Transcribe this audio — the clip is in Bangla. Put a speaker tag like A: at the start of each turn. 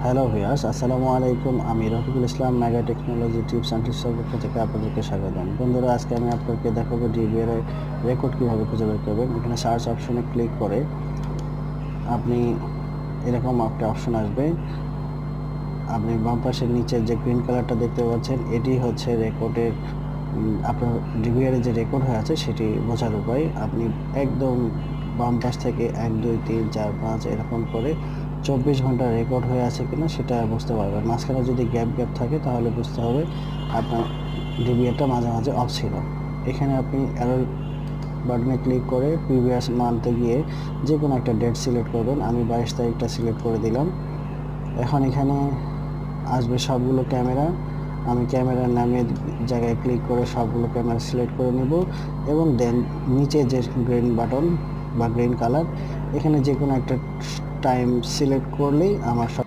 A: হ্যালো ভিউয়ার্স, আসসালামু আলাইকুম। আমি Rafiqul Islam, mega technology tips and ট্রিক্সের পক্ষ থেকে আপনাদেরকে স্বাগতম। বন্ধুরা, আজকে আমি আপনাদেরকে দেখাবো ডিবিআর রেকর্ড কীভাবে খুঁজে বের করবেন। এখানে সার্চ অপশনে ক্লিক করে আপনি এরকম একটা অপশন আসবে। আপনি বাম পাশের নিচের যে গ্রিন কালারটা দেখতে পাচ্ছেন, এটি হচ্ছে রেকর্ডের আপনার ডিবিআর যে রেকর্ড হয়ে আছে সেটি বোঝার উপায়। আপনি একদম বাম পাশ থেকে 1 2 3 4 5 এরকম করে 24 ঘন্টা রেকর্ড হয়ে আছে কিনা সেটা বুঝতে পারবেন। মাঝখানে যদি গ্যাপ থাকে তাহলে বুঝতে হবে আপনার ডিবিআরটা মাঝে মাঝে অফ ছিল। এখানে আপনি অ্যারো বাটনে ক্লিক করে প্রিভিয়াস মান্থে গিয়ে যে কোনো একটা ডেট সিলেক্ট করবেন। আমি 22 তারিখটা সিলেক্ট করে দিলাম। এখন এখানে আসবে সবগুলো ক্যামেরা। আমি ক্যামেরার নামের জায়গায় ক্লিক করে সবগুলো ক্যামেরা সিলেক্ট করে নেব এবং দেন নিচে যে গ্রিন বাটন বা গ্রিন কালার, এখানে যে কোনো একটা টাইম সিলেক্ট করলেই আমার সব